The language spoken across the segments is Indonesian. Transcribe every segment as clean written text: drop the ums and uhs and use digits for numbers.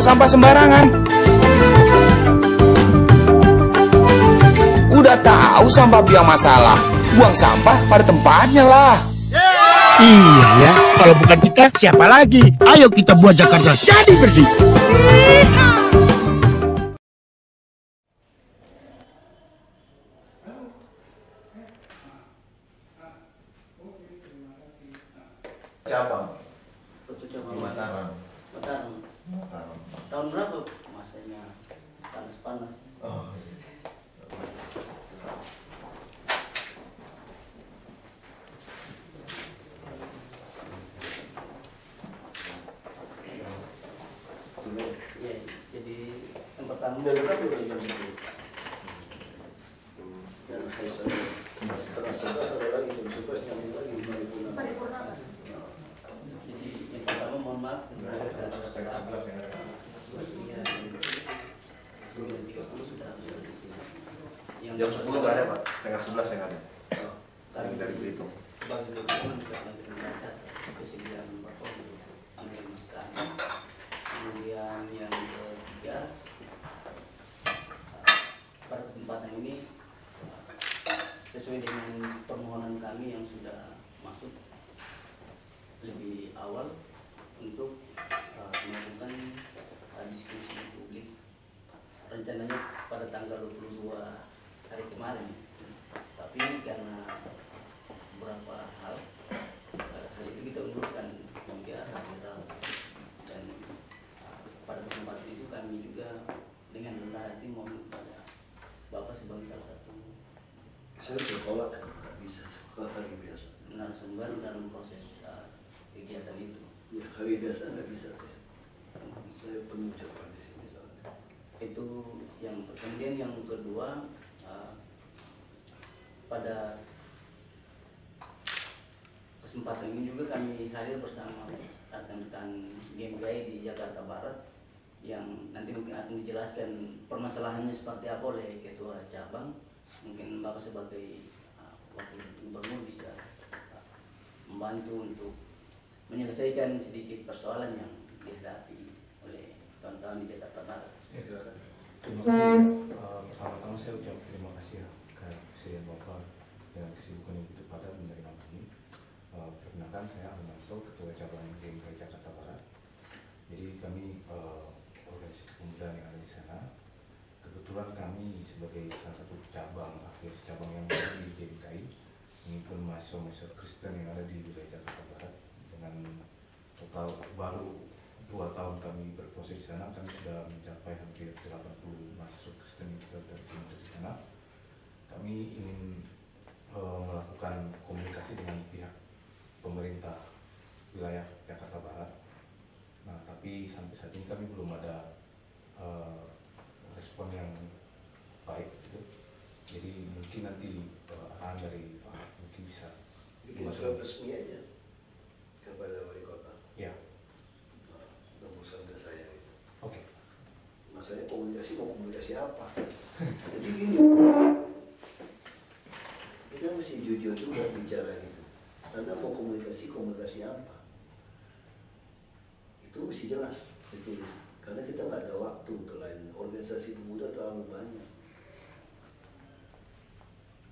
sampah sembarangan. Udah tahu sampah biang masalah, buang sampah pada tempatnya lah. Iya ya, kalau bukan kita siapa lagi? Ayo kita buat Jakarta jadi bersih. Cabang. Cabang. Mataram. Mataram. Mataram. Tahun berapa masanya panas-panas? Oh. Iya, jadi tempat tamu. Dari kan udah jam 10. Dan Haisal setengah 11 ada lagi jam 11 nyambung lagi paripurna. Jadi yang pertama mohon maaf. Jam 10 nggak ada Pak, setengah 11 yang ada. Kami dari Belitung. sebagai dokumen terima kasih atas kesediaan Bapak untuk menerima kami. Kemudian yang ketiga, pada kesempatan ini sesuai dengan permohonan kami yang sudah masuk lebih awal untuk melakukan diskusi publik rencananya pada tanggal 22 hari kemarin, tapi karena beberapa hal itu kita undurkan hingga hari Rabu, dan pada kesempatan itu kami juga dengan rendah hati mohon kepada Bapak sebagai salah satu Saya sekolah nggak bisa, sekolah hari biasa. narasumber dalam proses kegiatan itu. Ya hari biasa nggak bisa saya. Saya penuh jadwal di sini soalnya. Itu yang kemudian yang kedua, pada kesempatan ini juga kami hadir bersama rekan-rekan GMGI di Jakarta Barat yang nanti mungkin akan dijelaskan permasalahannya seperti apa oleh ketua cabang. Mungkin Bapak sebagai wakil gubernur bisa membantu untuk menyelesaikan sedikit persoalan yang dihadapi oleh kawan-kawan di Jakarta Barat. Ya, terima kasih. Pertama-tama saya ucap terima kasih ya ke Presiden Bapak dengan kesibukan yang begitu padat menerima kami. Perkenalkan saya Almanso, Ketua Cabang GMGI Jakarta Barat. Jadi kami organisasi pemuda yang ada di sana. Kebetulan kami sebagai salah satu cabang, afiliasi cabang yang ada di GMGI, menghimpun mahasiswa-mahasiswa Kristen yang ada di wilayah Jakarta Barat dengan total baru 2 tahun kami berproses di sana, kami sudah mencapai hampir 80 mahasiswa Kristen yang sudah terjun di sana. Kami ingin melakukan komunikasi dengan pihak pemerintah wilayah Jakarta Barat. Nah, tapi sampai saat ini kami belum ada respon yang baik gitu. Jadi mungkin nanti arahan dari Pak mungkin bisa Bikin surat resmi aja kepada wali kota. ya. Tembuskan ke saya gitu. Oke. Masalahnya komunikasi mau komunikasi apa? Jadi gini, kita mesti jujur juga bicara gitu. Anda mau komunikasi apa? Itu mesti jelas ditulis. Karena kita nggak ada waktu untuk lain. Organisasi pemuda terlalu banyak.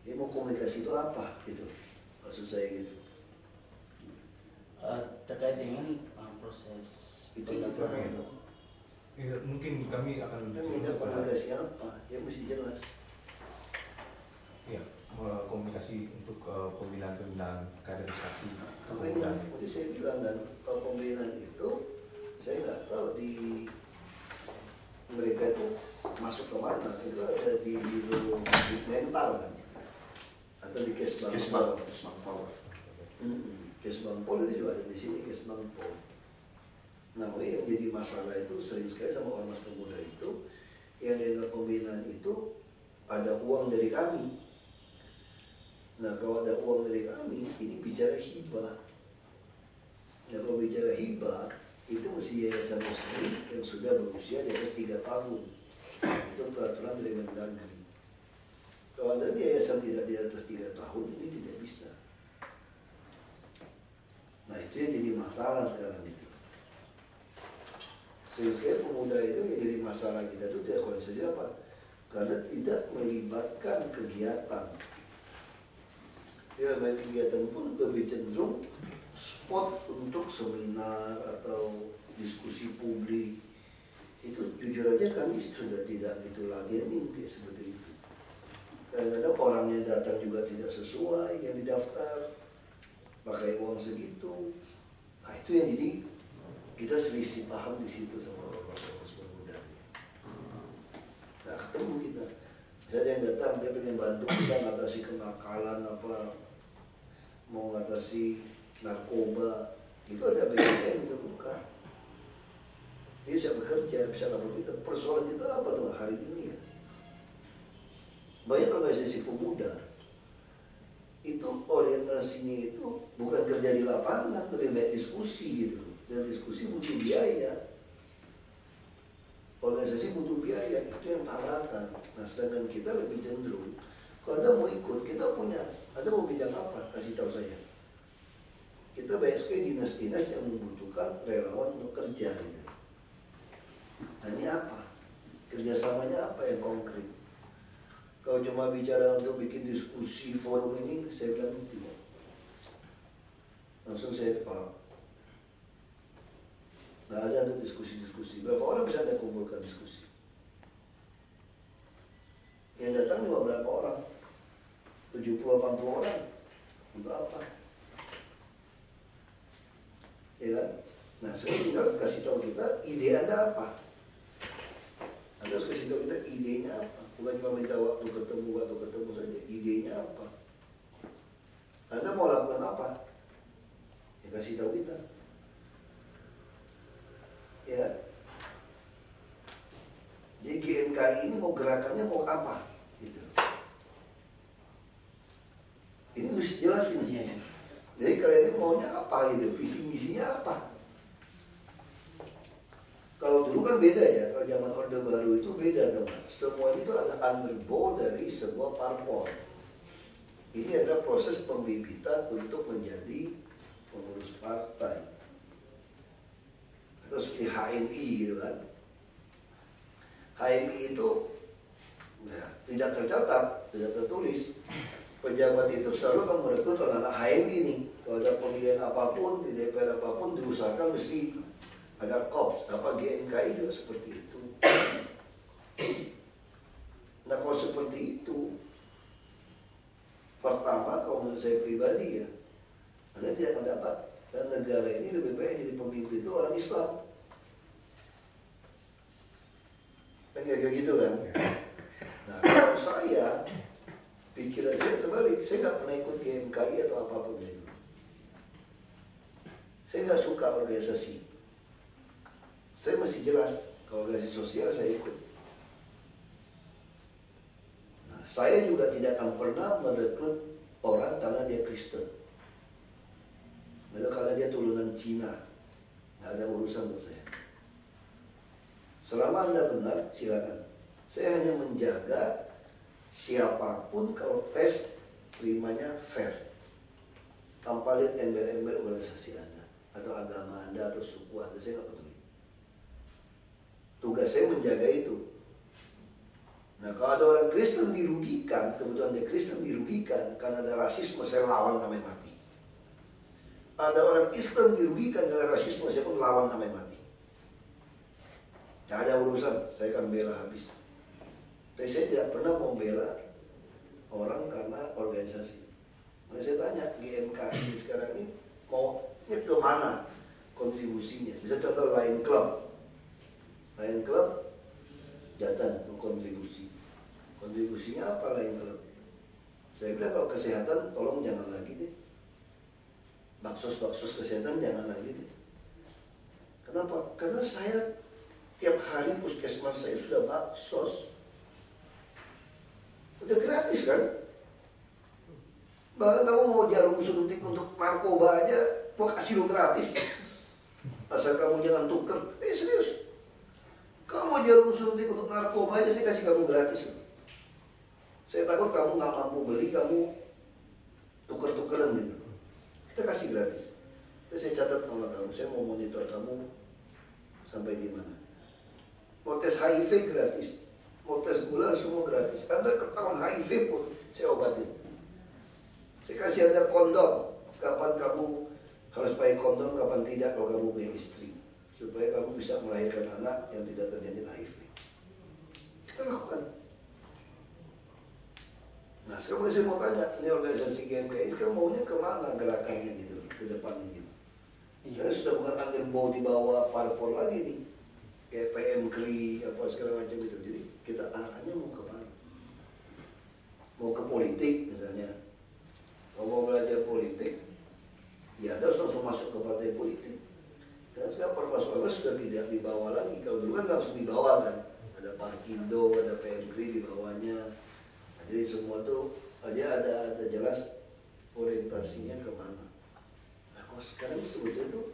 Jadi mau komunikasi itu apa gitu? Maksud saya gitu. Terkait dengan proses Itu kita tahu. Ya, mungkin kami akan Kita minta komunikasi apa? Ya mesti jelas. ya komunikasi untuk pembinaan kaderisasi Makanya tadi saya bilang kan, kalau pembinaan itu saya nggak tahu di mereka itu masuk ke mana. Itu ada di biro mental kan, atau di Kesbang Pol. Kesbang Pol itu juga ada di sini, Kesbang Pol. Nah, yang jadi masalah itu sering sekali sama ormas pemuda itu yang dianggap pembinaan itu ada uang dari kami. Nah, kalau ada uang dari kami, ini bicara hibah. Nah, kalau bicara hibah, itu mesti yayasan resmi yang sudah berusia di atas 3 tahun. Itu peraturan dari Mendagri. Kalau ada yayasan tidak di atas 3 tahun, ini tidak bisa. Nah, itu yang jadi masalah sekarang itu. Sehingga pemuda itu yang jadi masalah kita itu tidak konsisten apa? Karena tidak melibatkan kegiatan. Ya, baik kegiatan pun lebih cenderung spot untuk seminar atau diskusi publik. Itu jujur aja kami sudah tidak gitu ladenin kayak seperti itu. Kadang-kadang orang yang datang juga tidak sesuai yang didaftar, pakai uang segitu. Nah itu yang jadi kita selisih paham di situ sama orang-orang pemuda. Nggak ketemu kita. Ada yang datang dia pengen bantu kita ngatasi kenakalan apa, mau ngatasi narkoba, itu ada BNN udah buka. Dia bisa bekerja, bisa lapor kita. Persoalan kita apa tuh hari ini ya? Banyak organisasi pemuda itu orientasinya itu bukan kerja di lapangan, lebih baik diskusi gitu. Dan diskusi butuh biaya. Organisasi butuh biaya, itu yang tabrakan. Nah sedangkan kita lebih cenderung, kalau Anda mau ikut, kita punya, Anda mau bidang apa? Kasih tahu saya. Kita BSP dinas-dinas yang membutuhkan relawan untuk kerja gitu. Nah ini apa? Kerjasamanya apa yang konkret? Kalau cuma bicara untuk bikin diskusi forum ini, saya bilang tidak. Langsung saya tolak. Nggak ada untuk diskusi-diskusi. Berapa orang bisa Anda kumpulkan diskusi? Yang datang cuma berapa orang? 70-80 orang. Untuk apa? Ya kan? Nah sekarang tinggal kasih tahu kita ide Anda apa? Anda harus kasih tahu kita idenya apa? Bukan cuma minta waktu ketemu saja. Idenya apa? Anda mau lakukan apa? Ya kasih tahu kita. Ya. Jadi GMKI ini mau gerakannya mau apa? Gitu. Ini mesti jelas ini. Jadi kalian ini maunya apa gitu? Visi misinya apa? Kalau dulu kan beda ya, kalau zaman Orde Baru itu beda teman. Semua itu ada underbow dari sebuah parpol. Ini adalah proses pembibitan untuk menjadi pengurus partai. Atau seperti HMI gitu kan. HMI itu ya, tidak tercatat, tidak tertulis. Pejabat itu selalu akan merekrut anak HMI nih. Kalau ada pemilihan apapun, di DPR apapun diusahakan mesti ada KOPS, apa GMKI juga seperti itu. Nah kalau seperti itu, pertama kalau menurut saya pribadi ya, Anda tidak akan dapat. Dan negara ini lebih baik jadi pemimpin itu orang Islam. Kan kira-kira gitu kan. Nah kalau saya, pikiran saya terbalik. Saya nggak pernah ikut GMKI atau apapun itu. Saya nggak suka organisasi. Saya masih jelas, kalau organisasi sosial saya ikut. Nah, saya juga tidak akan pernah merekrut orang karena dia Kristen. Lalu karena dia turunan Cina, nggak ada urusan buat saya. Selama Anda benar, silakan. Saya hanya menjaga siapapun kalau tes terimanya fair, tanpa lihat embel-embel organisasi Anda atau agama Anda atau suku Anda, saya nggak peduli. Tugas saya menjaga itu. Nah kalau ada orang Kristen dirugikan, kebetulan dia Kristen dirugikan karena ada rasisme, saya lawan sampai mati. Ada orang Islam dirugikan karena rasisme, saya pun lawan sampai mati. Tidak ada urusan, saya akan bela habis. Tapi saya tidak pernah membela orang karena organisasi. Nah, saya tanya GMKI sekarang ini maunya kemana kontribusinya? Bisa contoh Lion Club. Lion Club datang kontribusi. Kontribusinya apa Lion Club? Saya bilang kalau kesehatan tolong jangan lagi deh. Baksos kesehatan jangan lagi deh. Kenapa? Karena saya tiap hari puskesmas saya sudah baksos. Udah gratis kan? Bahkan kamu mau jarum suntik untuk narkoba aja, mau kasih lo gratis. Asal kamu jangan tuker. Serius. Kamu mau jarum suntik untuk narkoba aja, saya kasih kamu gratis. Saya takut kamu nggak mampu beli, kamu tuker-tukeran gitu. Kita kasih gratis. Terus saya catat nama kamu, saya mau monitor kamu sampai di mana. Mau tes HIV gratis, mau tes gula semua gratis. Anda ketahuan HIV pun saya obatin. Saya kasih Anda kondom, kapan kamu harus pakai kondom, kapan tidak kalau kamu punya istri, supaya kamu bisa melahirkan anak yang tidak terjadi HIV. Kita lakukan. Nah sekarang saya mau tanya, ini organisasi GMKI sekarang maunya kemana gerakannya gitu, ke depan ini? Karena sudah bukan angin bau di bawah parpol lagi nih, kayak PM KRI apa segala macam gitu. Jadi kita arahnya mau kemana? Mau ke politik misalnya. Kalau mau belajar politik, ya Anda harus langsung masuk ke partai politik. Karena sekarang permasalahan sudah tidak dibawa lagi. Kalau dulu kan langsung dibawa kan, ada Parkindo, ada PM KRI di bawahnya. Nah, jadi semua tuh aja ada jelas orientasinya kemana. Nah kalau sekarang sebetulnya tuh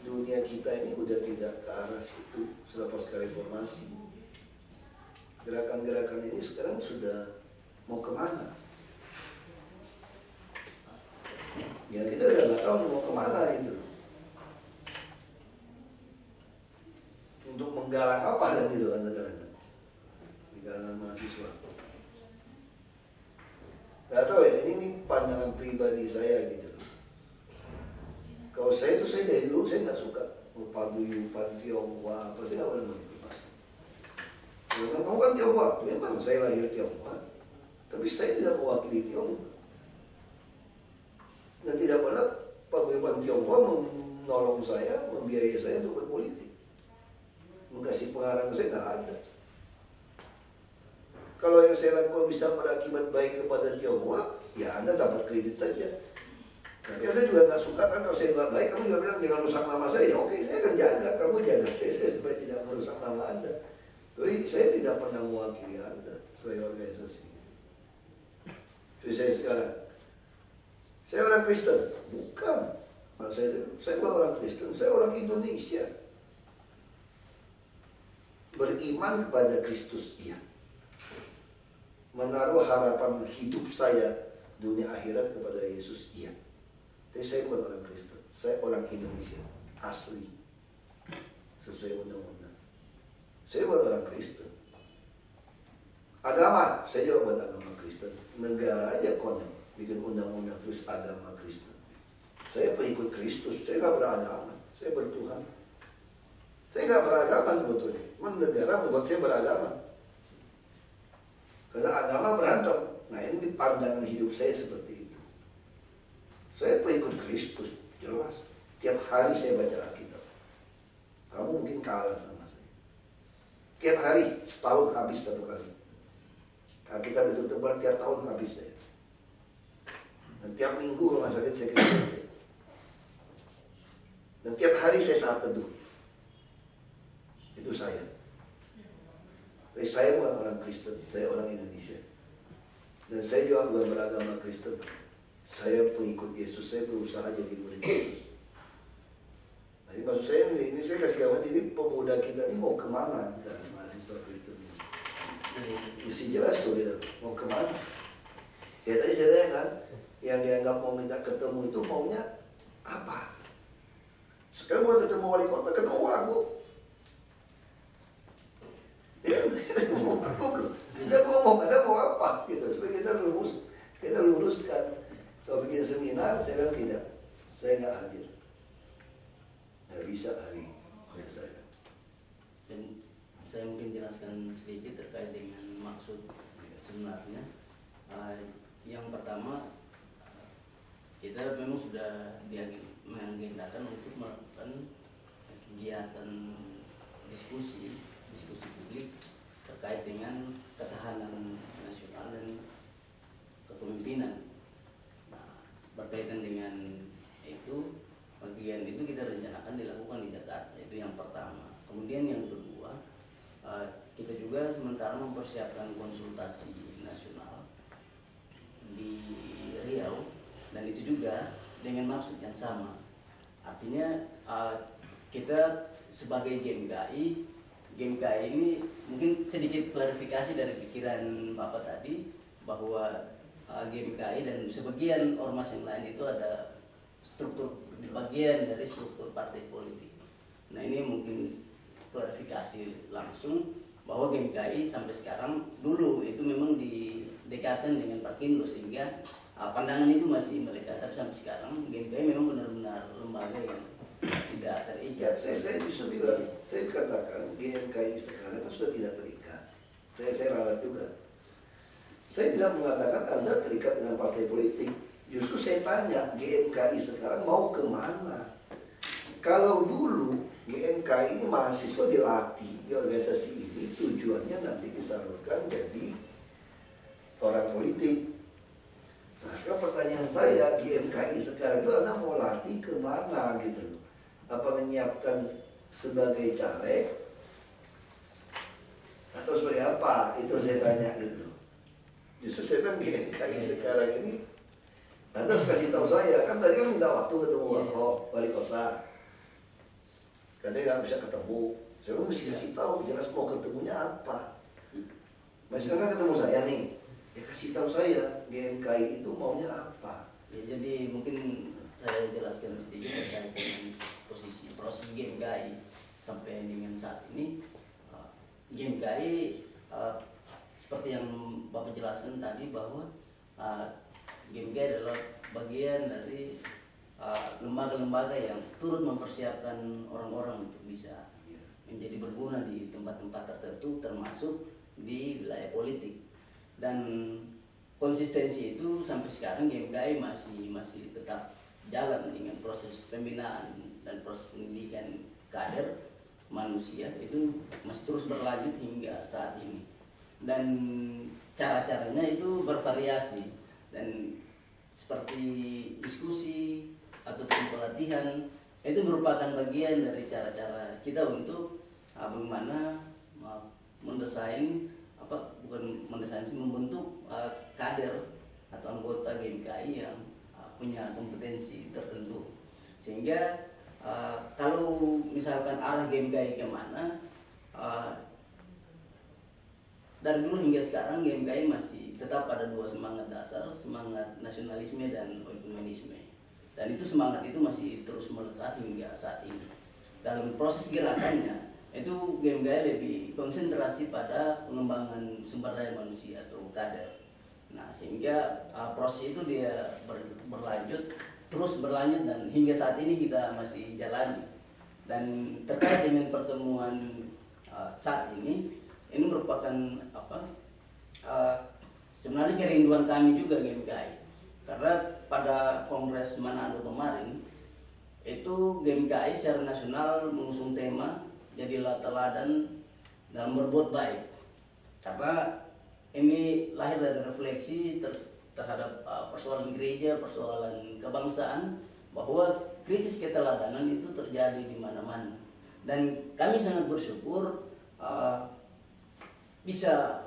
dunia kita ini udah tidak ke arah situ selepas ke reformasi. Gerakan-gerakan ini sekarang sudah mau kemana? Ya kita udah nggak tahu mau kemana gitu. Untuk menggalang apa kan gitu kan kadang-kadang di kalangan mahasiswa. Gak tahu ya, ini pandangan pribadi saya gitu. Kalau saya tuh saya dari dulu saya nggak suka paguyuban Tionghoa, apa sih nggak pernah mau itu mas. Memang kamu kan Tionghoa, memang saya lahir Tionghoa, tapi saya tidak mewakili Tionghoa. Dan tidak pernah paguyuban Tionghoa menolong saya, membiayai saya untuk berpolitik. Mengasih pengarang saya nggak ada. Kalau yang saya lakukan bisa berakibat baik kepada Tionghoa, ya Anda dapat kredit saja. Tapi Anda juga nggak suka kan kalau saya nggak baik, kamu juga bilang jangan rusak nama saya. Ya oke, saya akan jaga, kamu jaga saya supaya tidak merusak nama Anda. Tapi saya tidak pernah mewakili Anda sebagai organisasi. Jadi saya sekarang, saya orang Kristen, bukan. Saya bukan orang Kristen, saya orang Indonesia. Beriman kepada Kristus, iya. Menaruh harapan hidup saya dunia akhirat kepada Yesus, iya. Tapi saya bukan orang Kristen, saya orang Indonesia asli sesuai undang-undang. Saya bukan orang Kristen. Agama, saya juga bukan agama Kristen. Negara aja konon bikin undang-undang terus agama Kristen. Saya pengikut Kristus, saya nggak beragama, saya bertuhan. Saya nggak beragama sebetulnya, cuma negara membuat saya beragama. Karena agama berantem. Nah ini pandangan hidup saya seperti itu. Saya pengikut Kristus, jelas. Tiap hari saya baca Alkitab. Kamu mungkin kalah sama saya. Tiap hari, setahun habis satu kali. Alkitab itu tebal, tiap tahun habis saya. Dan tiap minggu kalau sakit saya kira. Dan tiap hari saya saat teduh. Itu saya. Tapi saya bukan orang Kristen, saya orang Indonesia. Dan saya juga bukan beragama Kristen. Saya pengikut Yesus, saya berusaha jadi murid Yesus. Nah, ini maksud saya ini saya kasih gambar, jadi pemuda kita ini mau kemana sekarang mahasiswa Kristen ini? Mesti jelas tuh dia mau kemana. Ya tadi saya lihat kan, yang dianggap mau minta ketemu itu maunya apa? Sekarang bukan ketemu wali kota, ketemu wagub. Ya, kita mau aku belum. Kita ngomong ada mau apa gitu. Supaya kita luruskan. Kalau bikin seminar, saya bilang tidak. Saya nggak hadir. Nggak bisa hari saya. Dan saya mungkin jelaskan sedikit terkait dengan maksud sebenarnya. Yang pertama, kita memang sudah mengagendakan untuk melakukan kegiatan diskusi publik terkait dengan ketahanan nasional dan kepemimpinan. Nah, berkaitan dengan itu, bagian itu kita rencanakan dilakukan di Jakarta. Itu yang pertama. Kemudian yang kedua, kita juga sementara mempersiapkan konsultasi nasional di Riau, dan itu juga dengan maksud yang sama. Artinya kita sebagai GMKI ini mungkin sedikit klarifikasi dari pikiran Bapak tadi bahwa GMKI dan sebagian ormas yang lain itu ada struktur bagian dari struktur partai politik. Nah ini mungkin klarifikasi langsung bahwa GMKI sampai sekarang dulu itu memang didekatkan dengan Perkindo, sehingga pandangan itu masih melekat. Tapi sampai sekarang GMKI memang benar-benar lembaga yang tidak terikat. Ya, saya justru bilang, saya katakan GMKI sekarang kan sudah tidak terikat. Saya ralat juga. Saya tidak mengatakan Anda terikat dengan partai politik. Justru saya tanya, GMKI sekarang mau kemana? Kalau dulu GMKI ini mahasiswa dilatih di organisasi ini, tujuannya nanti disalurkan jadi orang politik. Nah, sekarang pertanyaan saya, GMKI sekarang itu Anda mau latih kemana gitu loh? Apa menyiapkan sebagai caleg? Atau sebagai apa? Itu saya tanya gitu loh. Justru saya bilang GMKI sekarang ini, Anda harus kasih tahu saya. Kan tadi kan minta waktu ketemu wali kota. Katanya nggak bisa ketemu. Saya mesti kasih tahu, jelas mau ketemunya apa. Mas sekarang ketemu saya nih, ya kasih tahu saya GMKI itu maunya apa. Ya, jadi mungkin saya jelaskan sedikit terkait dengan proses GMKI sampai dengan saat ini. GMKI seperti yang Bapak jelaskan tadi bahwa GMKI adalah bagian dari lembaga-lembaga yang turut mempersiapkan orang-orang untuk bisa menjadi berguna di tempat-tempat tertentu, termasuk di wilayah politik. Dan konsistensi itu sampai sekarang GMKI masih tetap jalan dengan proses pembinaan dan proses pendidikan kader manusia itu masih terus berlanjut hingga saat ini. Dan cara-caranya itu bervariasi, dan seperti diskusi ataupun pelatihan itu merupakan bagian dari cara-cara kita untuk bagaimana mendesain membentuk kader atau anggota GMKI yang punya kompetensi tertentu, sehingga kalau misalkan arah GMKI kemana, dari dulu hingga sekarang GMKI masih tetap pada dua semangat dasar, semangat nasionalisme dan ekumenisme. Dan itu semangat itu masih terus melekat hingga saat ini. Dalam proses gerakannya itu GMKI lebih konsentrasi pada pengembangan sumber daya manusia atau kader. Nah, sehingga proses itu dia terus berlanjut dan hingga saat ini kita masih jalani. Dan terkait dengan pertemuan saat ini merupakan sebenarnya kerinduan kami juga GMKI. Karena pada Kongres Manado kemarin itu GMKI secara nasional mengusung tema jadilah teladan dalam berbuat baik. Karena ini lahir dari refleksi terhadap persoalan gereja, persoalan kebangsaan, bahwa krisis keteladanan itu terjadi di mana-mana. Dan kami sangat bersyukur bisa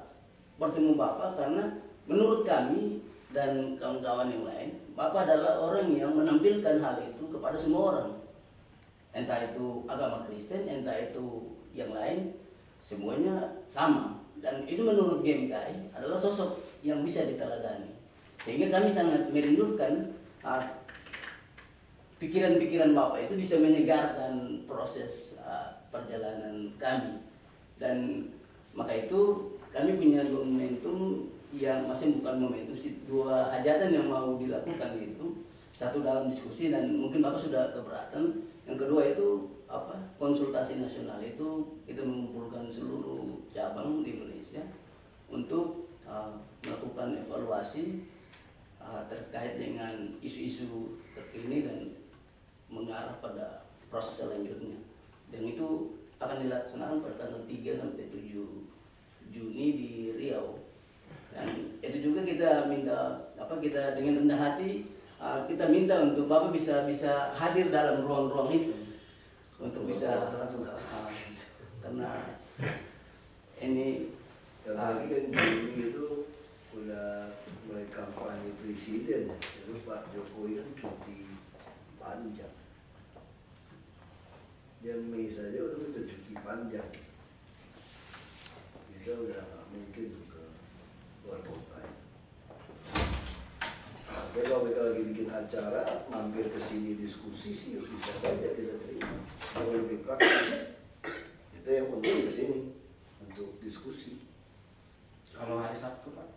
bertemu Bapak, karena menurut kami dan kawan-kawan yang lain, Bapak adalah orang yang menampilkan hal itu kepada semua orang, entah itu agama Kristen, entah itu yang lain, semuanya sama. Dan itu menurut GMKI adalah sosok yang bisa diteladani, sehingga kami sangat merindukan pikiran-pikiran Bapak itu bisa menyegarkan proses perjalanan kami. Dan maka itu kami punya momentum yang masih bukan momentum sih, dua hajatan yang mau dilakukan itu. Satu dalam diskusi dan mungkin Bapak sudah keberatan. Yang kedua itu konsultasi nasional, itu kita mengumpulkan seluruh cabang di Indonesia untuk melakukan evaluasi terkait dengan isu-isu terkini dan mengarah pada proses selanjutnya. Dan itu akan dilaksanakan pada tanggal 3 sampai 7 Juni di Riau. Dan itu juga kita minta kita dengan rendah hati kita minta untuk Bapak bisa hadir dalam ruang-ruang itu untuk bisa karena ini lagi kan Juni itu udah mulai kampanye presiden ya. Jadi Pak Jokowi kan cuti panjang. Dia Mei saja udah cuti panjang. Kita udah nggak mungkin ke luar kota ya. Jadi kalau mereka lagi bikin acara, mampir ke sini diskusi sih bisa saja kita terima. Kalau lebih praktis, itu yang untung ke sini untuk diskusi. Kalau hari Sabtu Pak?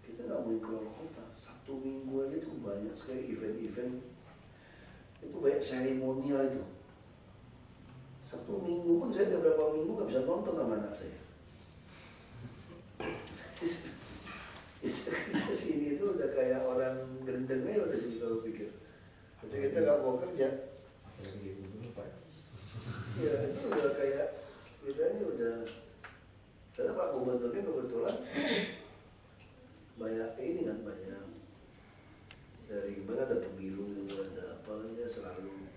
Kita nggak mau keluar kota. Satu minggu aja tuh banyak sekali event-event. Itu banyak seremonial itu. Satu minggu pun saya udah berapa minggu nggak bisa nonton sama anak saya. Kita sini itu udah kayak orang gendeng aja udah jadi kalau pikir. Tapi kita nggak mau kerja. Apalagi di dulu Pak. Ya itu udah kayak kita ini udah. Karena Pak Gubernurnya kebetulan banyak ini kan banyak dari mana ada pemilu ada apa aja selalu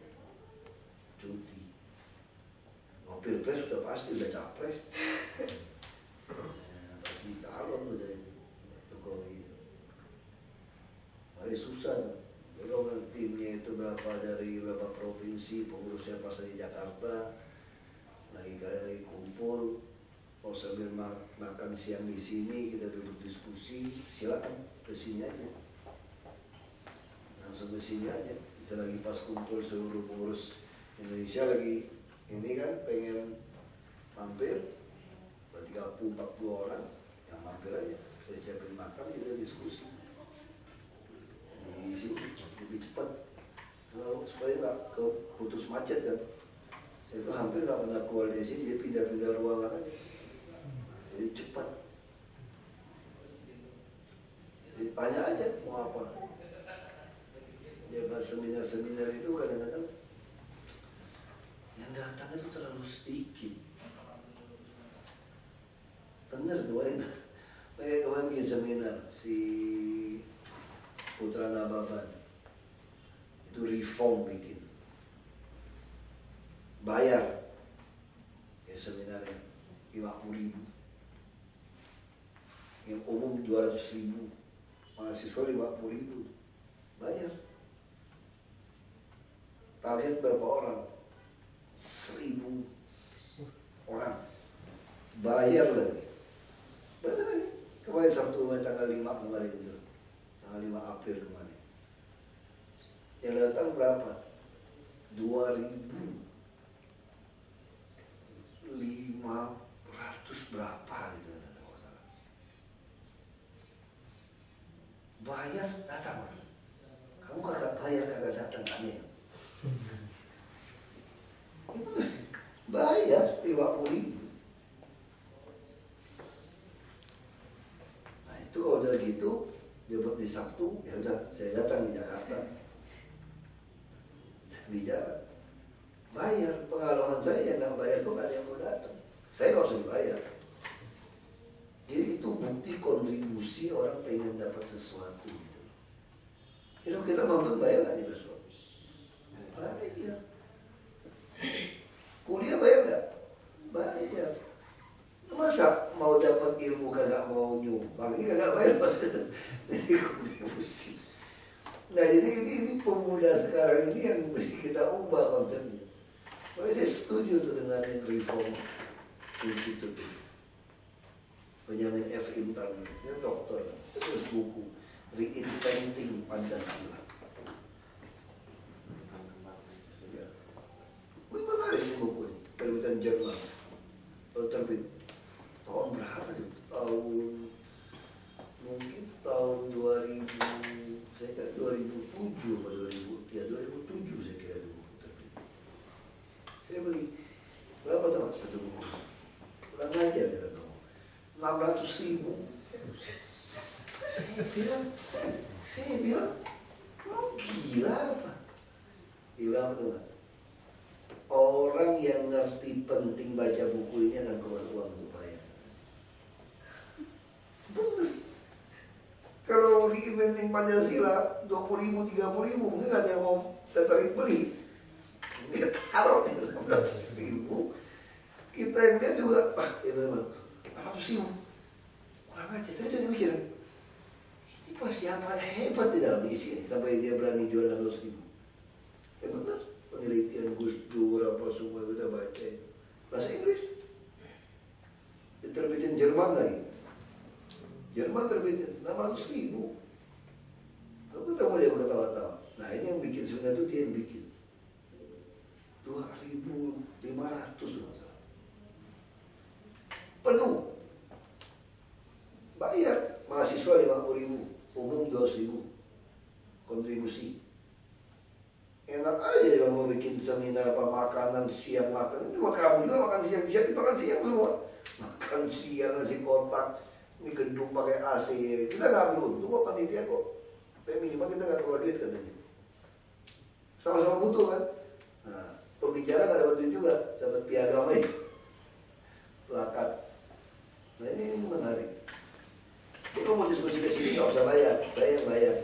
cuti. Mau pilpres sudah pasti udah capres. Pasti calon udah Jokowi. Tapi susah kan. Kalau timnya itu berapa dari berapa provinsi pengurusnya pas di Jakarta lagi kalian lagi kumpul. Mau sambil makan siang di sini, kita duduk diskusi, silakan ke sini aja. Langsung ke sini aja. Bisa lagi pas kumpul seluruh pengurus Indonesia lagi ini kan pengen mampir, 30-40 orang yang mampir aja. Saya siapin makan, kita diskusi. Di sini lebih cepat. Kalau supaya nggak putus macet kan. Saya itu hampir nggak pernah keluar dari sini, dia pindah-pindah ruangan aja. Jadi cepat. Ditanya aja mau apa. Dia bahas seminar-seminar itu kadang-kadang yang datang itu terlalu sedikit. Bener kemarin bikin seminar si Putra Nababan itu reform bikin. Bayar ya seminarnya 50.000. Yang umum 200.000, mahasiswa 50.000, bayar. Target berapa orang? 1.000 orang, bayar lagi. Bayar lagi. Kemarin Sabtu tanggal 5 kemarin itu, tanggal 5 April kemarin. Yang datang berapa? 2.500 berapa gitu. Bayar datang, kamu kagak bayar kagak datang aneh. Bayar 50.000. Nah itu kalau udah gitu dia buat di Sabtu ya udah saya datang di Jakarta bicara bayar. Pengalaman saya yang nggak bayar tuh nggak ada yang mau datang. Saya nggak usah dibayar. Jadi itu bukti kontribusi orang pengen dapat sesuatu gitu. Hidup kita nonton bayar nggak nih besok? Bayar. Kuliah bayar nggak? Bayar. Masa mau dapat ilmu kagak mau nyumbang? Ini kagak bayar maksudnya. Jadi kontribusi. Nah jadi ini pemuda sekarang ini yang mesti kita ubah konsepnya. Makanya saya setuju tuh dengan yang reform institut ini. Benjamin F. Intan, dia dokter, terus buku Reinventing Pancasila. Ya. Menarik ini buku ini, terbitan Jerman. Terbit tahun berapa tuh? Mungkin tahun 2000, saya kira 2007 atau 2000, ya 2007 saya kira itu buku terbit. Saya beli berapa tuh mas satu buku? Kurang ajar ya dong. 600.000. Saya bilang, lo gila apa? Dia bilang apa tuh? Orang yang ngerti penting baca buku ini akan keluar uang untuk bayar. Bener. Kalau Reinventing Pancasila 20.000, 30.000 mungkin gak ada yang mau tertarik beli. Dia taruh di 600.000. Kita yang lihat juga, ya teman-teman. 600.000 kurang aja, tapi jadi mikir ini pasti apa hebat di dalam isi ini sampai dia berani jual 600.000. Ya benar, penelitian Gus Dur apa semua kita baca bahasa Inggris. Terbitin Jerman lagi, Jerman terbitin 600.000. Aku ketemu dia ketawa-tawa. Nah ini yang bikin sebenarnya tuh dia yang bikin 2.500 masalah. penuh. Bayar mahasiswa 50.000, umum 200.000 kontribusi. Enak aja kalau mau bikin seminar apa makanan siang makan. Cuma kamu juga makan siang, siapin makan siang semua. Makan siang nasi kotak, ini gedung pakai AC. Kita nggak ambil untung kok panitia kok. Tapi minimal kita nggak keluar duit katanya. Sama-sama butuh kan. Nah, pembicara nggak dapat duit juga, dapat piagam aja, plakat. Nah ini menarik. Jadi kalau mau diskusi ke sini nggak usah bayar, saya yang bayar.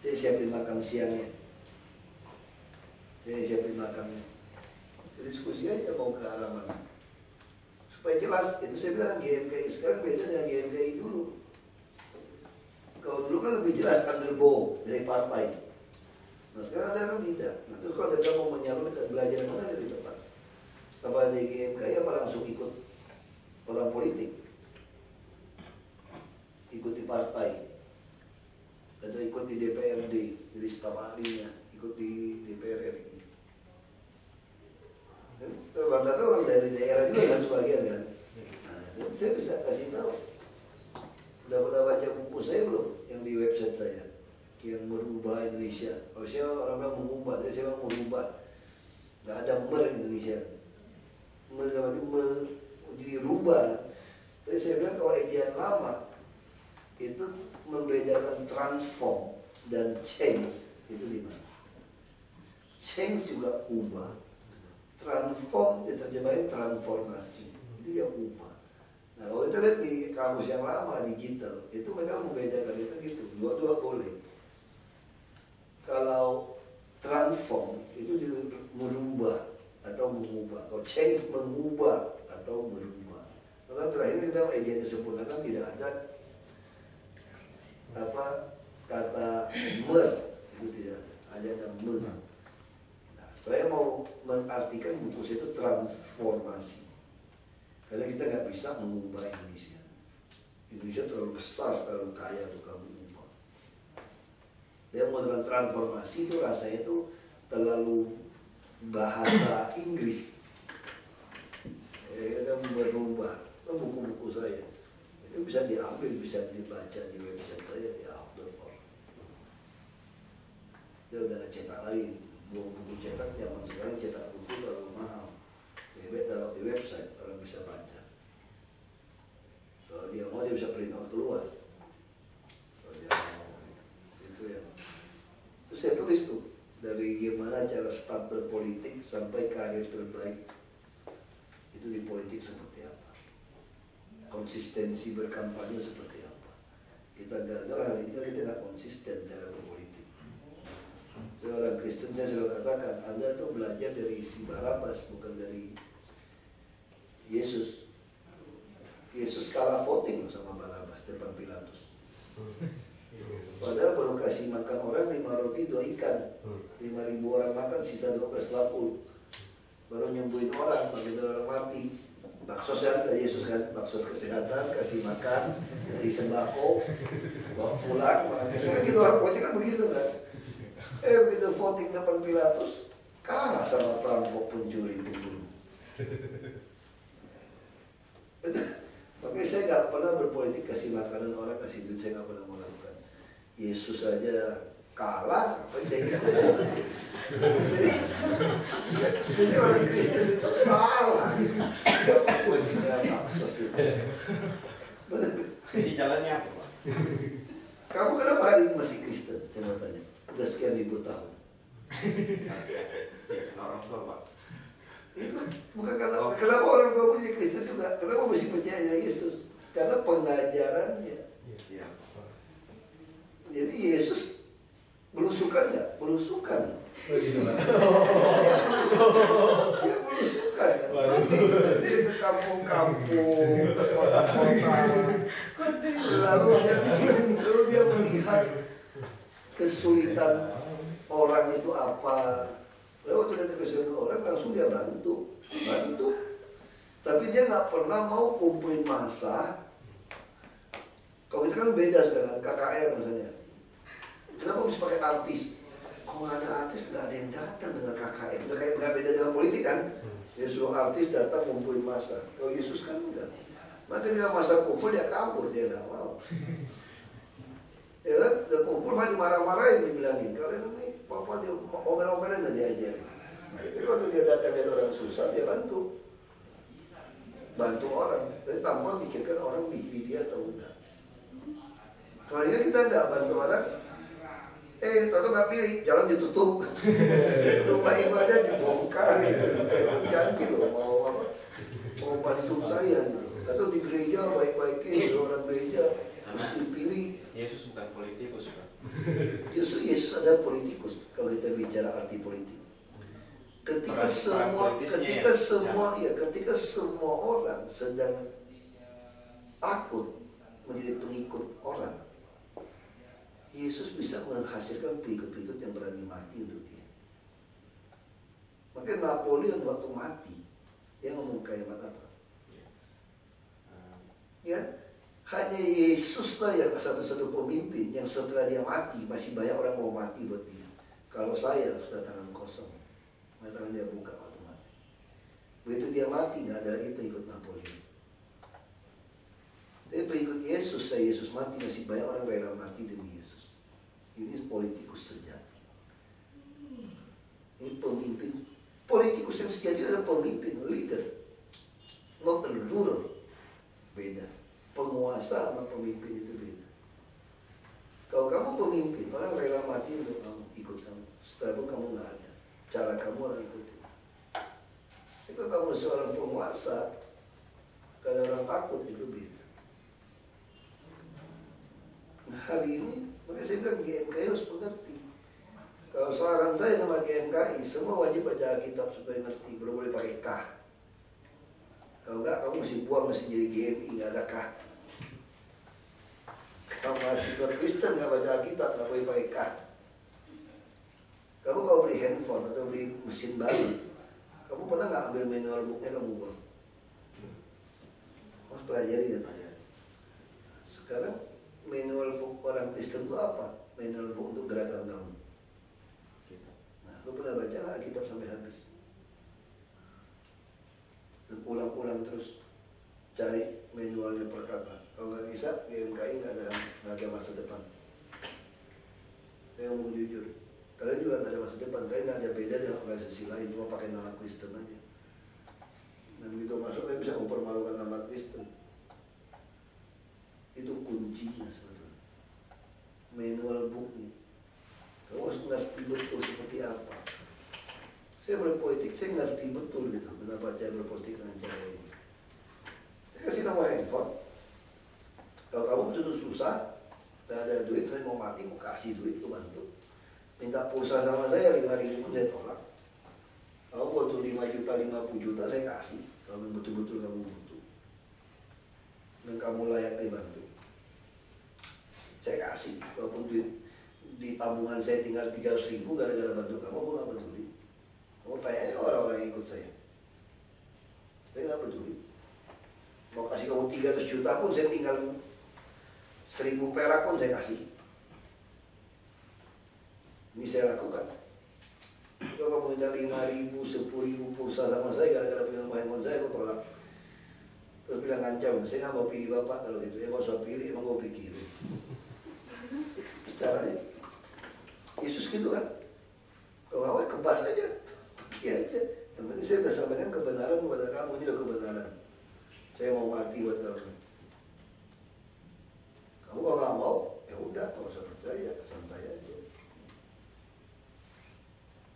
Saya siapin makan siangnya. Saya siapin makannya. Jadi diskusi aja mau ke arah mana. Supaya jelas, itu saya bilang GMKI sekarang beda dengan GMKI dulu. Kalau dulu kan lebih jelas underbow dari partai. Nah sekarang ada kan tidak. Nah terus kalau dia mau menyalurkan belajar mana lebih tepat? Apa di GMKI apa langsung ikut orang politik? Ikut di partai. Atau ikut di DPRD, jadi staf ahlinya, ikut di DPR RI. Bang Tata orang dari daerah juga kan sebagian kan. Nah, saya bisa kasih tahu. Udah pernah baca buku saya belum? Yang di website saya, yang merubah Indonesia. Kalau saya orang bilang mengubah, tapi saya bilang merubah. Gak ada Indonesia. Jadi rubah. Tapi saya bilang kalau ejaan lama itu membedakan transform dan change itu di mana? Change juga ubah. Transform diterjemahin transformasi, itu dia ubah. Nah kalau kita lihat di kamus yang lama digital, itu mereka membedakan itu gitu, dua-dua boleh. Kalau transform itu merubah atau mengubah, kalau change mengubah atau merubah. Maka terakhir kita ejanya sempurna kan tidak ada apa kata itu tidak ada, hanya ada Nah, saya mau mengartikan buku saya itu transformasi, karena kita nggak bisa mengubah Indonesia. Indonesia terlalu besar, terlalu kaya untuk kamu ubah. Dia mau dengan transformasi itu rasanya itu terlalu bahasa Inggris. Kita merubah. Itu buku-buku saya. Itu bisa diambil, bisa dibaca di website saya di ahok.org. Dia udah nggak cetak lagi. Buku cetak zaman sekarang cetak buku terlalu mahal. Lebih taruh di website, orang bisa baca. Kalau dia mau dia bisa print out keluar. Kalau dia mau itu ya. Terus saya tulis tuh dari gimana cara start berpolitik sampai karir terbaik. Itu di politik seperti apa? Konsistensi berkampanye seperti apa? Kita gagal hari ini kan kita tidak konsisten cara berpolitik. Seorang Kristen saya selalu katakan, Anda tuh belajar dari si Barabas bukan dari Yesus. Yesus kalah voting sama Barabas depan Pilatus. Padahal baru kasih makan orang 5 roti 2 ikan, 5.000 orang makan sisa 12 bakul. Baru nyembuhin orang, bagi orang mati. Baksos kan, Yesus kan, baksos kesehatan, kasih makan, kasih sembako, bawa pulang, makan kan gitu orang politik kan begitu kan. Begitu voting depan Pilatus, kalah sama perampok, pencuri, pembunuh. Makanya saya nggak pernah berpolitik kasih makanan orang, kasih duit, saya nggak pernah mau lakukan. Yesus aja kalah, apa saya ikut? Jadi orang Kristen itu salah gitu. Gue tidak baksos itu. Jadi jalannya apa, Pak? Kamu kenapa hari ini masih Kristen? Saya mau tanya. Udah sekian ribu tahun. Ya, orang tua, Pak. Itu bukan karena kenapa orang tua punya Kristen juga. Kenapa mesti percaya Yesus? Karena pengajarannya. Iya. Jadi Yesus belusukan nggak? Belusukan. Dia belusukan kan? Dia ke kampung-kampung, ke kota-kota. Lalu dia melihat kesulitan orang itu apa. Lalu waktu dia kesulitan orang langsung dia bantu. Tapi dia nggak pernah mau kumpulin massa. Kalau kita kan beda sekarang, KKR misalnya. Kenapa mesti pakai artis? Kalau nggak ada artis, nggak ada yang datang dengan KKR. Udah kayak nggak beda dengan politik kan? Dia suruh artis datang ngumpulin massa. Kalau Yesus kan enggak. Maka dia masa kumpul dia kabur, dia nggak mau. Ya kan, udah kumpul mah dimarah-marahin, dibilangin kalian ini papa dia omel-omelan dan diajarin. Nah itu waktu dia datang lihat orang susah dia bantu orang. Tapi tanpa mikirkan orang pilih dia atau enggak. Soalnya kita enggak bantu orang. Toto nggak pilih, jalan ditutup, rumah ibadah dibongkar gitu. Janji loh mau bantu saya gitu. Atau di gereja baik-baikin seorang gereja harus dipilih. Yesus bukan politikus, Pak. Justru Yesus adalah politikus kalau kita bicara arti politik. Ketika semua orang sedang takut menjadi pengikut orang, Yesus bisa menghasilkan pengikut-pengikut yang berani mati untuk dia. Makanya Napoleon waktu mati, dia ngomong kalimat apa? Ya, hanya Yesuslah yang satu-satu pemimpin yang setelah dia mati masih banyak orang mau mati buat dia. Kalau saya sudah tangan kosong, tangan dia buka waktu mati. Begitu dia mati nggak ada lagi pengikut Napoleon. Tapi pengikut Yesus, Yesus mati masih banyak orang rela mati demi Yesus. Ini politikus sejati. Ini pemimpin. Politikus yang sejati adalah pemimpin, leader, not a ruler. Beda. Penguasa sama pemimpin itu beda. Kalau kamu pemimpin, orang rela mati untuk kamu, ikut kamu. Setelah itu kamu nggak ada. Cara kamu orang ikutin. Tapi kalau kamu seorang penguasa, kalau orang takut itu beda. Nah, hari ini, makanya saya bilang GMKI harus mengerti. Kalau saran saya sama GMKI, semua wajib baca Alkitab supaya ngerti. Belum boleh pakai K. Kalau enggak, kamu mesti buang, mesti jadi GMI, nggak ada K. Kalau mahasiswa Kristen nggak baca Alkitab, nggak boleh pakai K. Kamu kalau beli handphone atau beli mesin baru, kamu pernah nggak ambil manual booknya kamu buang? Harus pelajari kan? Sekarang manual book orang Kristen itu apa? Manual book untuk gerakan kamu. Nah, lu pernah baca nggak Alkitab sampai habis? Dan ulang-ulang terus cari manualnya per kata. Kalau nggak bisa, GMKI nggak ada masa depan. Saya ngomong jujur, kalian juga nggak ada masa depan. Kalian nggak ada beda dengan organisasi lain, cuma pakai nama Kristen aja. Dan begitu masuk, kalian bisa mempermalukan nama Kristen. Itu kuncinya sebetulnya. Manual booknya. Kamu harus ngerti betul seperti apa. Saya berpolitik, saya ngerti betul gitu. Kenapa saya berpolitik dengan cara ini. Saya kasih nama handphone. Kalau kamu betul-betul susah, tidak ada duit, saya mau mati, mau kasih duit, itu bantu. Minta pulsa sama saya 5.000 pun saya tolak. Kalau butuh 5 juta, 50 juta saya kasih. Kalau betul-betul kamu butuh. Dan kamu layak dibantu. Saya kasih. Walaupun duit di tabungan saya tinggal 300.000 gara-gara bantu kamu, aku nggak peduli. Kamu tanya orang-orang yang ikut saya. Saya nggak peduli. Mau kasih kamu 300 juta pun saya tinggal 1.000 perak pun saya kasih. Ini saya lakukan. Kalau kamu minta 5.000, 10.000 pulsa sama saya gara-gara punya handphone saya, aku tolak. Terus bilang ngancam, saya nggak mau pilih bapak kalau gitu. Ya nggak usah pilih, emang gue pikirin. Caranya Yesus gitu kan. Kalau awal kebas aja, ya aja. Yang penting saya sudah sampaikan kebenaran kepada kamu, ini loh kebenaran. Saya mau mati buat kamu. Kamu kalau nggak mau, ya udah, nggak usah percaya, santai aja.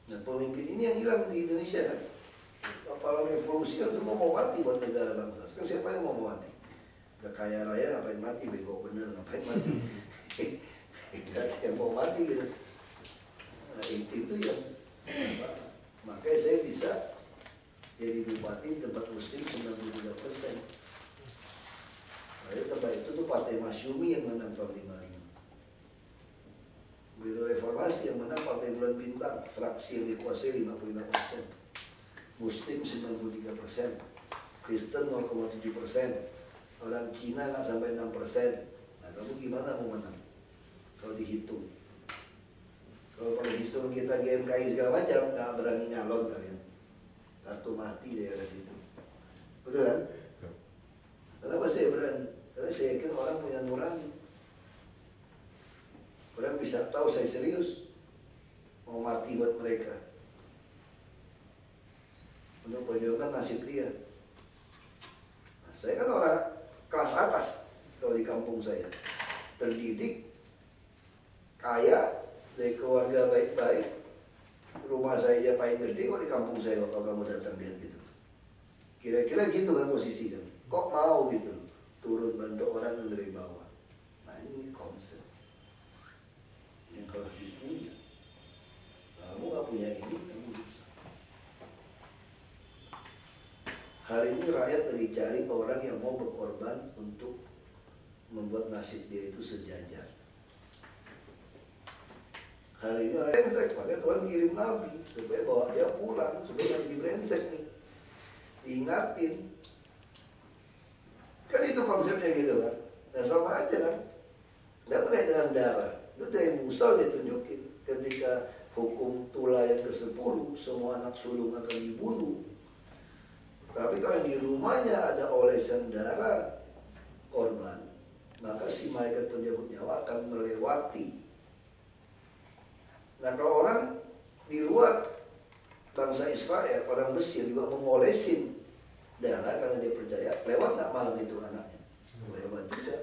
Nah pemimpin ini yang hilang di Indonesia kan. Kapal revolusi kan semua mau mati buat negara bangsa. Sekarang siapa yang mau mati? Udah kaya raya ngapain mati, bego bener ngapain mati. Tidak ada yang mau mati gitu. Nah itu yang masalah. Makanya saya bisa jadi bupati tempat muslim 93%. Lalu tempat itu tuh partai Masyumi yang menang tahun 55. Begitu reformasi yang menang partai Bulan Bintang, fraksi yang dikuasai 55%. Muslim 93%, Kristen 0,7%, orang Cina nggak sampai 6%. Nah kamu gimana mau menang? Kalau dihitung, kalau pakai hitung kita GMKI segala macam nggak berani nyalon kalian. kartu mati daerah situ. Betul kan? Kenapa saya berani? Karena saya yakin orang punya nurani. Orang bisa tahu saya serius mau mati buat mereka untuk perjuangkan nasib dia. Nah, saya kan orang kelas atas kalau di kampung saya, terdidik, kaya, dari keluarga baik-baik, rumah saya aja paling gede kok di kampung saya kalau kamu datang lihat gitu. Kira-kira gitu kan posisi kan. Kok mau gitu turun bantu orang yang dari bawah. Nah ini konsep yang harus dipunya. Kamu gak punya ini, kamu susah. Hari ini rakyat lagi cari orang yang mau berkorban untuk membuat nasib dia itu sejajar. Hari ini orang brengsek, makanya Tuhan kirim Nabi supaya bawa dia pulang, supaya gak jadi brengsek nih. Diingatin. Kan itu konsepnya gitu kan. Nah sama aja kan. Gak pakai dengan darah. Itu dari Musa dia tunjukin. Ketika hukum Tula yang ke-10, semua anak sulung akan dibunuh. Tapi kalau di rumahnya ada olesan darah korban, maka si malaikat penjemput nyawa akan melewati. Nah kalau orang di luar bangsa Israel, orang Mesir juga mengolesin darah karena dia percaya, lewat nggak malam itu anaknya? Lewat juga.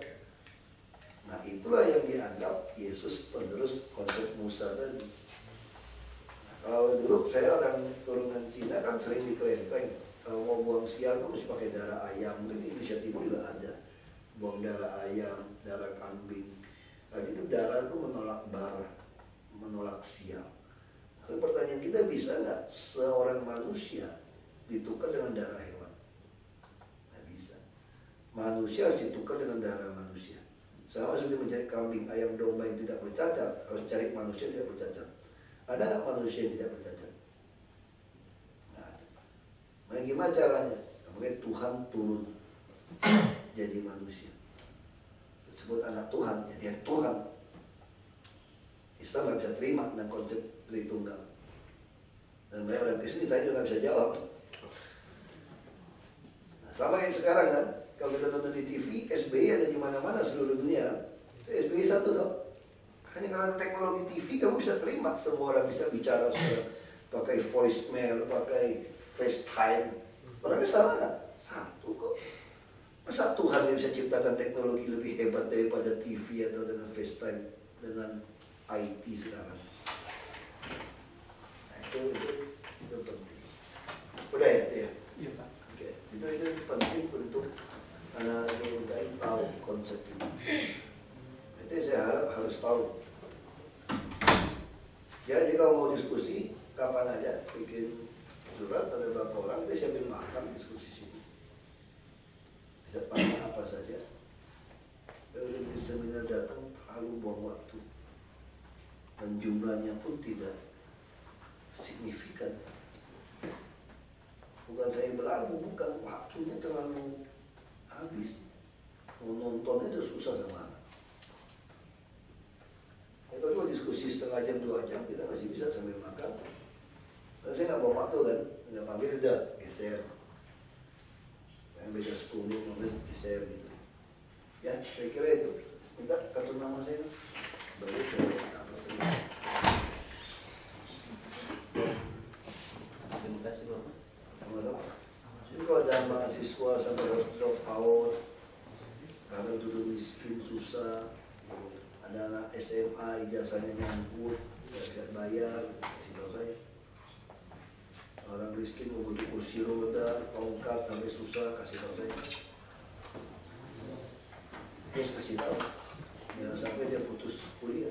Nah itulah yang dianggap Yesus penerus konsep Musa tadi. Nah, kalau dulu saya orang turunan Cina kan sering dikelenteng. Kalau mau buang sial tuh mesti pakai darah ayam. Mungkin di Indonesia Timur juga ada. Buang darah ayam, darah kambing. Tadi itu darah itu menolak bara, menolak sial. Nah, pertanyaan kita, bisa nggak seorang manusia ditukar dengan darah hewan? Nggak bisa. Manusia harus ditukar dengan darah manusia. Sama seperti mencari kambing, ayam, domba yang tidak bercacat, harus cari manusia yang tidak bercacat. Ada nggak manusia yang tidak bercacat? Nggak ada. Nah gimana caranya? Mungkin Tuhan turun jadi manusia. Disebut anak Tuhan, ya dia Tuhan. Islam nggak bisa terima dengan konsep Tritunggal. Dan banyak orang Kristen ditanya juga nggak bisa jawab. Nah, sama kayak sekarang kan, kalau kita nonton di TV, SBY ada di mana-mana seluruh dunia. SBY satu dong. Hanya karena teknologi TV kamu bisa terima, semua orang bisa bicara sekarang, pakai voicemail, pakai FaceTime. Orangnya sama nggak? Satu kok. Masa Tuhan yang bisa ciptakan teknologi lebih hebat daripada TV atau dengan FaceTime, dengan IT sekarang? Nah itu penting. Udah ya itu ya? Iya Pak. Oke. Itu penting untuk anak-anak muda ini tahu konsep ini. Itu saya harap harus tahu. Jadi kalau mau diskusi kapan aja, bikin surat ada berapa orang, kita siapin makan diskusi sini. Bisa tanya apa saja. Kalau di seminar datang terlalu buang waktu. Dan jumlahnya pun tidak signifikan. Bukan saya belagu, bukan, waktunya terlalu habis. Mau nontonnya udah susah sama anak. Kalau diskusi setengah jam, 2 jam, kita masih bisa sambil makan. Karena saya nggak bawa waktu kan, nggak panggil udah geser. Yang beda 10 menit, 15 geser gitu. Ya, saya kira itu. Minta kartu nama saya. Balik ke Terima kasih Bapak. sama-sama. Jadi kalau ada mahasiswa sampai harus drop out karena duduk miskin, susah, ada anak SMA ijazahnya nyangkut, nggak bisa bayar, kasih tahu saya. Orang miskin membutuh kursi roda, tongkat sampai susah, kasih tahu saya. Terus kasih tahu, jangan sampai dia putus kuliah,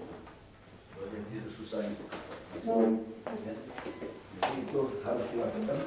kalau dia putus susah itu. Ya. Jadi itu harus dilakukan.